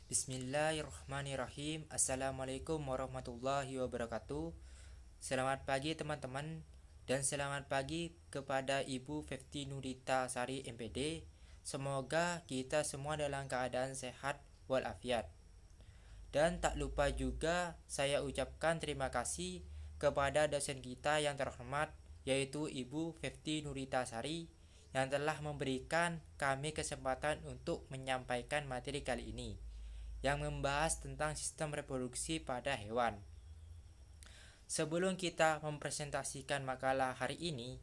Bismillahirrahmanirrahim. Assalamualaikum warahmatullahi wabarakatuh. Selamat pagi teman-teman, dan selamat pagi kepada Ibu Fefti Nurita Sari MPD. Semoga kita semua dalam keadaan sehat walafiat. Dan tak lupa juga saya ucapkan terima kasih kepada dosen kita yang terhormat, yaitu Ibu Fefti Nurita Sari, yang telah memberikan kami kesempatan untuk menyampaikan materi kali ini, yang membahas tentang sistem reproduksi pada hewan. Sebelum kita mempresentasikan makalah hari ini,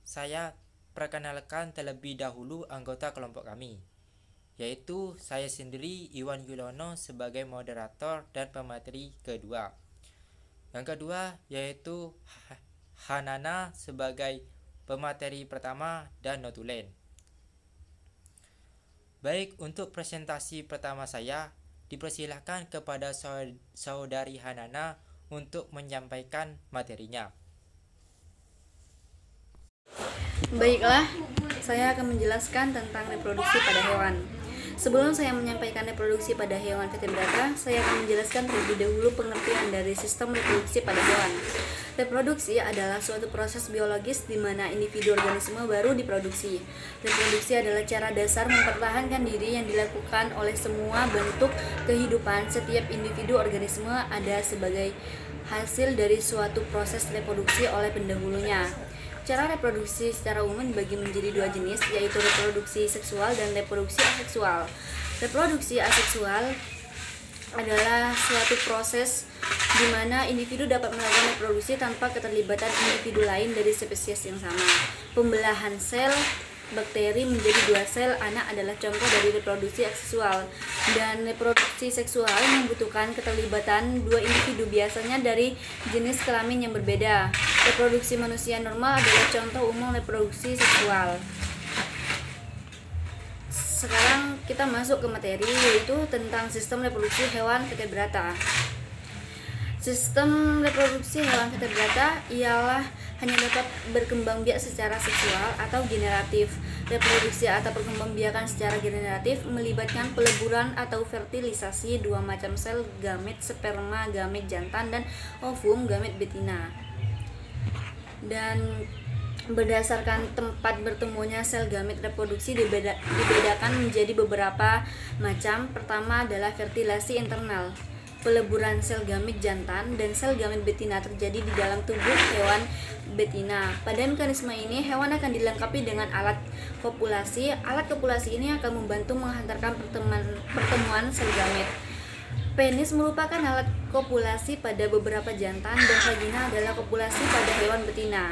saya perkenalkan terlebih dahulu anggota kelompok kami, yaitu saya sendiri Iwan Yulono sebagai moderator dan pemateri kedua. Yang kedua yaitu Hanana sebagai pemateri pertama dan notulen. Baik, untuk presentasi pertama saya dipersilahkan kepada saudari Hanana untuk menyampaikan materinya. Baiklah, saya akan menjelaskan tentang reproduksi pada hewan. Sebelum saya menyampaikan reproduksi pada hewan vertebrata, saya akan menjelaskan terlebih dahulu pengertian dari sistem reproduksi pada hewan. Reproduksi adalah suatu proses biologis di mana individu organisme baru diproduksi. Reproduksi adalah cara dasar mempertahankan diri yang dilakukan oleh semua bentuk kehidupan. Setiap individu organisme ada sebagai hasil dari suatu proses reproduksi oleh pendahulunya. Cara reproduksi secara umum dibagi menjadi dua jenis, yaitu reproduksi seksual dan reproduksi aseksual. Reproduksi aseksual adalah suatu proses di mana individu dapat melakukan reproduksi tanpa keterlibatan individu lain dari spesies yang sama. Pembelahan sel bakteri menjadi dua sel anak adalah contoh dari reproduksi aseksual, dan reproduksi seksual membutuhkan keterlibatan dua individu, biasanya dari jenis kelamin yang berbeda. Reproduksi manusia normal adalah contoh umum reproduksi seksual. Sekarang kita masuk ke materi, yaitu tentang sistem reproduksi hewan vertebrata. Sistem reproduksi hewan vertebrata ialah hanya dapat berkembang biak secara seksual atau generatif. Reproduksi atau perkembangbiakan secara generatif melibatkan peleburan atau fertilisasi dua macam sel gamet, sperma gamet jantan dan ovum gamet betina. Dan berdasarkan tempat bertemunya sel gamet, reproduksi dibedakan menjadi beberapa macam. Pertama adalah fertilasi internal. Peleburan sel gamet jantan dan sel gamet betina terjadi di dalam tubuh hewan betina. Pada mekanisme ini, hewan akan dilengkapi dengan alat kopulasi. Alat kopulasi ini akan membantu menghantarkan pertemuan sel gamet. Penis merupakan alat kopulasi pada beberapa jantan, dan vagina adalah kopulasi pada hewan betina.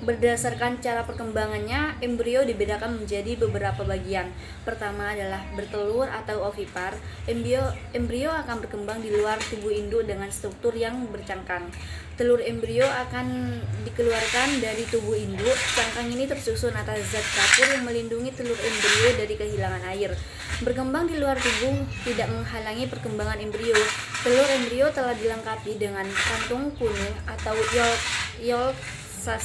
Berdasarkan cara perkembangannya, embrio dibedakan menjadi beberapa bagian. Pertama adalah bertelur atau ovipar. Embrio akan berkembang di luar tubuh induk dengan struktur yang bercangkang. Telur embrio akan dikeluarkan dari tubuh induk. Cangkang ini tersusun atas zat kapur yang melindungi telur embrio dari kehilangan air. Berkembang di luar tubuh tidak menghalangi perkembangan embrio. Telur embrio telah dilengkapi dengan kantung kuning atau yolk sac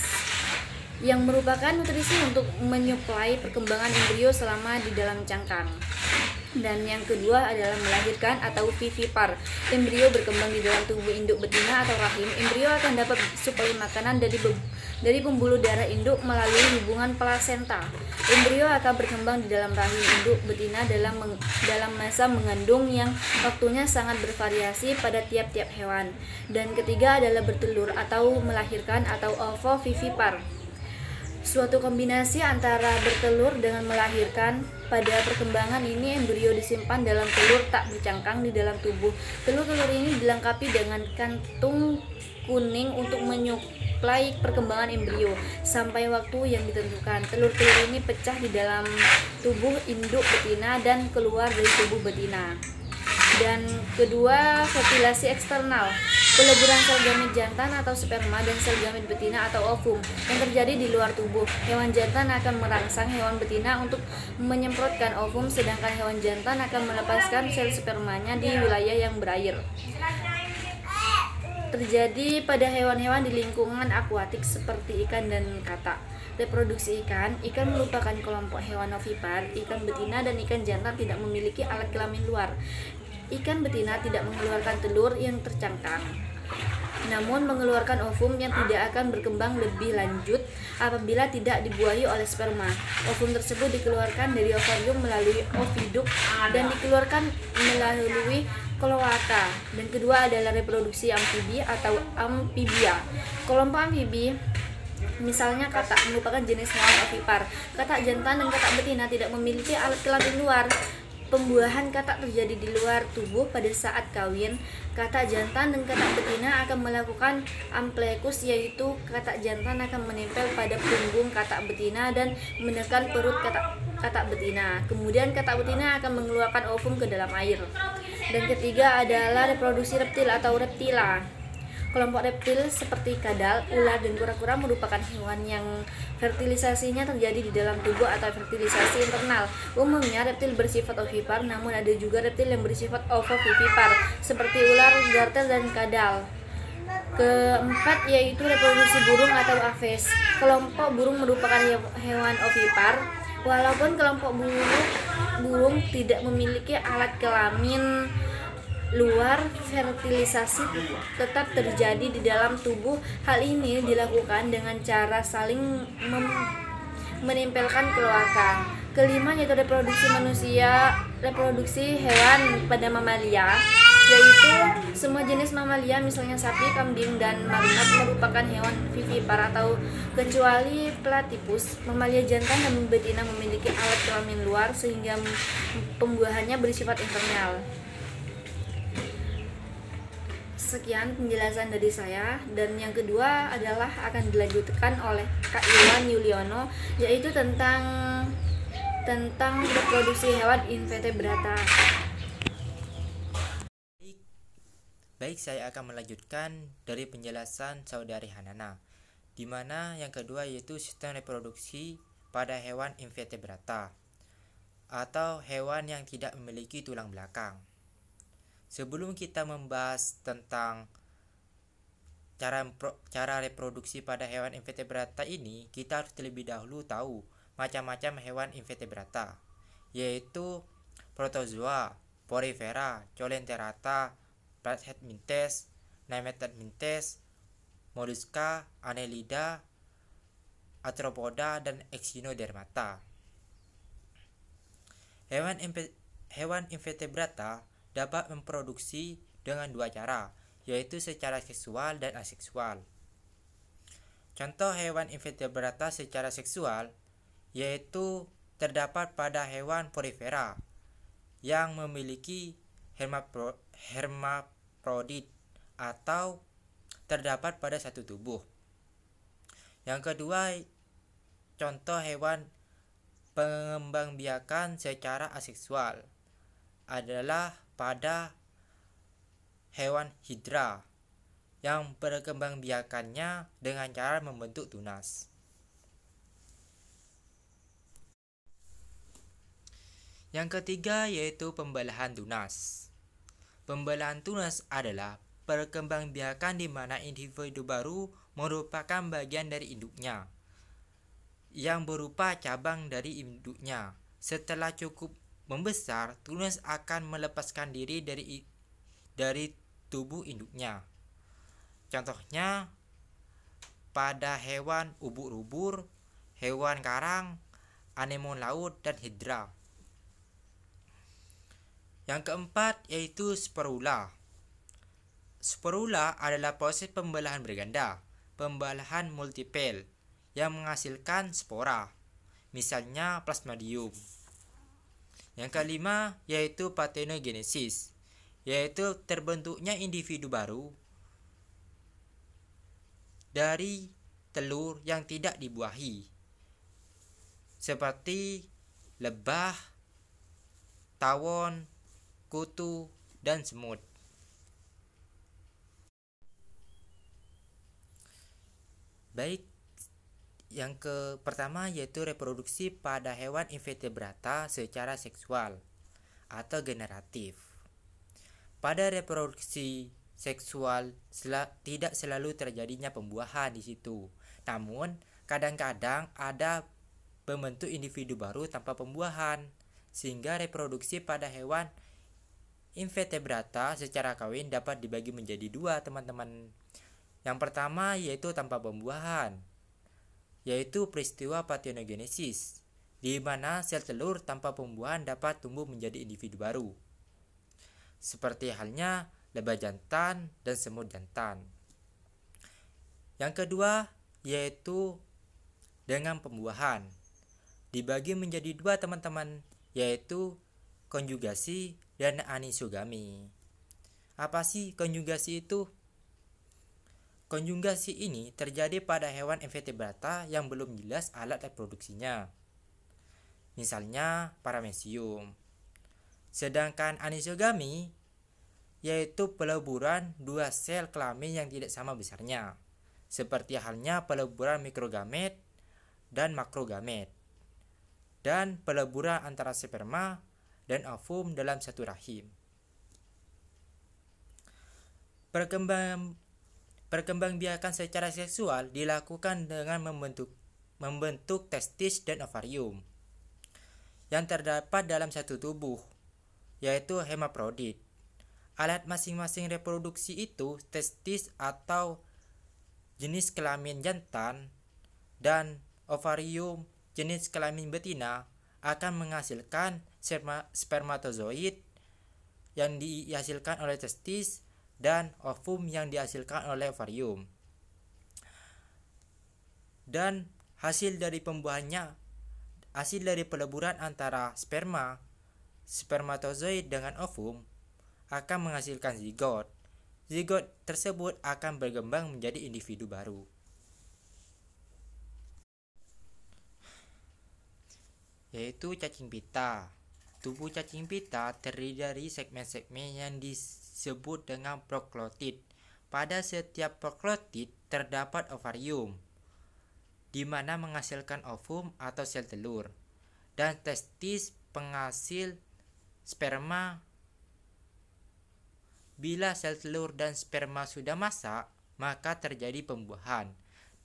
yang merupakan nutrisi untuk menyuplai perkembangan embrio selama di dalam cangkang. Dan yang kedua adalah melahirkan atau vivipar. Embrio berkembang di dalam tubuh induk betina atau rahim. Embrio akan dapat suplai makanan dari pembuluh darah induk melalui hubungan plasenta. Embrio akan berkembang di dalam rahim induk betina dalam masa mengandung yang waktunya sangat bervariasi pada tiap-tiap hewan. Dan ketiga adalah bertelur atau melahirkan atau ovovivipar. Suatu kombinasi antara bertelur dengan melahirkan. Pada perkembangan ini, embrio disimpan dalam telur tak bercangkang di dalam tubuh. Telur-telur ini dilengkapi dengan kantung kuning untuk menyuplai perkembangan embrio sampai waktu yang ditentukan. Telur-telur ini pecah di dalam tubuh induk betina dan keluar dari tubuh betina. Dan kedua, fertilasi eksternal. Peleburan sel gamet jantan atau sperma dan sel gamet betina atau ovum yang terjadi di luar tubuh. Hewan jantan akan merangsang hewan betina untuk menyemprotkan ovum, sedangkan hewan jantan akan melepaskan sel spermanya di wilayah yang berair. Terjadi pada hewan-hewan di lingkungan akuatik seperti ikan dan katak. reproduksi ikan, ikan merupakan kelompok hewan ovipar. Ikan betina dan ikan jantan tidak memiliki alat kelamin luar. Ikan betina tidak mengeluarkan telur yang tercangkang, namun mengeluarkan ovum yang tidak akan berkembang lebih lanjut apabila tidak dibuahi oleh sperma. Ovum tersebut dikeluarkan dari ovarium melalui oviduk dan dikeluarkan melalui kloaka. Dan kedua adalah reproduksi amfibi atau amfibia. Kelompok amfibi misalnya katak merupakan jenis hewan ovipar. Katak jantan dan katak betina tidak memiliki alat kelamin luar. Pembuahan katak terjadi di luar tubuh pada saat kawin. Katak jantan dan katak betina akan melakukan amplekus, yaitu katak jantan akan menempel pada punggung katak betina dan menekan perut katak betina. Kemudian katak betina akan mengeluarkan ovum ke dalam air. Dan ketiga adalah reproduksi reptil atau reptila. Kelompok reptil seperti kadal, ular, dan kura-kura merupakan hewan yang fertilisasinya terjadi di dalam tubuh atau fertilisasi internal. Umumnya reptil bersifat ovipar, namun ada juga reptil yang bersifat ovovivipar seperti ular, garter, dan kadal. Keempat yaitu reproduksi burung atau aves. Kelompok burung merupakan hewan ovipar. Walaupun kelompok burung tidak memiliki alat kelamin luar, fertilisasi tetap terjadi di dalam tubuh. Hal ini dilakukan dengan cara saling menempelkan kloaka. Kelima yaitu reproduksi hewan pada mamalia, yaitu semua jenis mamalia misalnya sapi, kambing, dan marmot merupakan hewan vivipar atau kecuali platypus. Mamalia jantan dan betina memiliki alat kelamin luar sehingga pembuahannya bersifat internal. Sekian penjelasan dari saya, dan yang kedua adalah akan dilanjutkan oleh Kak Iwan Yuliono, yaitu tentang reproduksi hewan invertebrata. Baik, saya akan melanjutkan dari penjelasan saudari Hanana, di mana yang kedua yaitu sistem reproduksi pada hewan invertebrata atau hewan yang tidak memiliki tulang belakang. Sebelum kita membahas tentang cara reproduksi pada hewan invertebrata ini, kita harus terlebih dahulu tahu macam-macam hewan invertebrata, yaitu protozoa, porifera, coelenterata, platyhelminthes, nematodminthes, molluska, annelida, arthropoda, dan echinodermata. Hewan invertebrata dapat memproduksi dengan dua cara, yaitu secara seksual dan aseksual. Contoh hewan invertebrata secara seksual yaitu terdapat pada hewan porifera yang memiliki hermaprodit atau terdapat pada satu tubuh. Yang kedua, contoh hewan pengembangbiakan secara aseksual adalah pada hewan hidra yang perkembangbiakannya dengan cara membentuk tunas. Yang ketiga yaitu pembelahan tunas. Pembelahan tunas adalah perkembangbiakan di mana individu baru merupakan bagian dari induknya yang berupa cabang dari induknya. Setelah cukup membesar, tunas akan melepaskan diri dari tubuh induknya. Contohnya pada hewan ubur-ubur, hewan karang, anemon laut, dan hidra. Yang keempat yaitu sporula. Sporula adalah proses pembelahan berganda, pembelahan multipel yang menghasilkan spora, misalnya plasmodium. Yang kelima yaitu parthenogenesis, yaitu terbentuknya individu baru dari telur yang tidak dibuahi, seperti lebah, tawon, kutu, dan semut. Baik, yang pertama yaitu reproduksi pada hewan invertebrata secara seksual atau generatif. Pada reproduksi seksual tidak selalu terjadinya pembuahan di situ. Namun, kadang-kadang ada membentuk individu baru tanpa pembuahan, sehingga reproduksi pada hewan invertebrata secara kawin dapat dibagi menjadi dua, teman-teman. Yang pertama yaitu tanpa pembuahan, yaitu peristiwa parthenogenesis, di mana sel telur tanpa pembuahan dapat tumbuh menjadi individu baru, seperti halnya lebah jantan dan semut jantan. Yang kedua yaitu dengan pembuahan, dibagi menjadi dua, teman-teman, yaitu konjugasi dan anisogami. Apa sih konjugasi itu? Konjugasi ini terjadi pada hewan invertebrata yang belum jelas alat reproduksinya, misalnya paramecium. Sedangkan anisogami yaitu peleburan dua sel kelamin yang tidak sama besarnya, seperti halnya peleburan mikrogamet dan makrogamet, dan peleburan antara sperma dan ovum dalam satu rahim. Perkembangbiakan secara seksual dilakukan dengan membentuk testis dan ovarium yang terdapat dalam satu tubuh, yaitu hermafrodit. Alat masing-masing reproduksi itu, testis atau jenis kelamin jantan dan ovarium jenis kelamin betina, akan menghasilkan spermatozoid yang dihasilkan oleh testis dan ovum yang dihasilkan oleh ovarium. Dan hasil dari peleburan antara spermatozoid dengan ovum akan menghasilkan zigot. Zigot tersebut akan berkembang menjadi individu baru. Yaitu cacing pita. Tubuh cacing pita terdiri dari segmen-segmen yang disebut dengan proklotid. Pada setiap proklotid terdapat ovarium, di mana menghasilkan ovum atau sel telur, dan testis penghasil sperma. Bila sel telur dan sperma sudah masak, maka terjadi pembuahan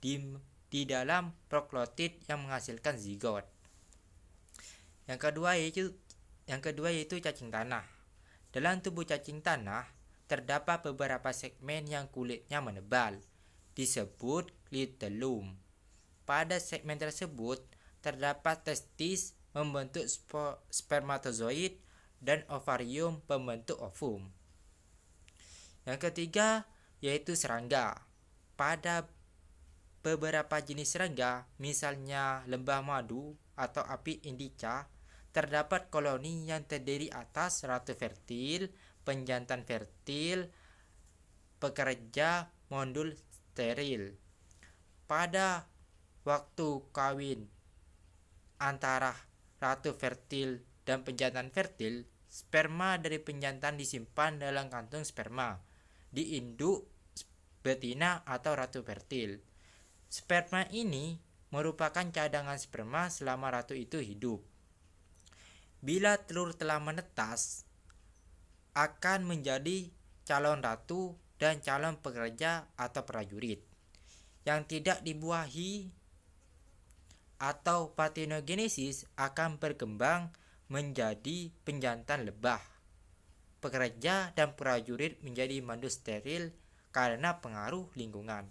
di dalam proklotid yang menghasilkan zigot. Yang kedua yaitu cacing tanah. Dalam tubuh cacing tanah terdapat beberapa segmen yang kulitnya menebal, disebut clitellum. Pada segmen tersebut terdapat testis membentuk spermatozoid dan ovarium membentuk ovum. Yang ketiga yaitu serangga. Pada beberapa jenis serangga, misalnya lembah madu atau apis indica, terdapat koloni yang terdiri atas ratu fertil, penjantan fertil, pekerja, modul steril. Pada waktu kawin antara ratu fertil dan penjantan fertil, sperma dari penjantan disimpan dalam kantung sperma di induk betina atau ratu fertil. Sperma ini merupakan cadangan sperma selama ratu itu hidup. Bila telur telah menetas, akan menjadi calon ratu dan calon pekerja atau prajurit. Yang tidak dibuahi atau parthenogenesis akan berkembang menjadi penjantan lebah. Pekerja dan prajurit menjadi madu steril karena pengaruh lingkungan.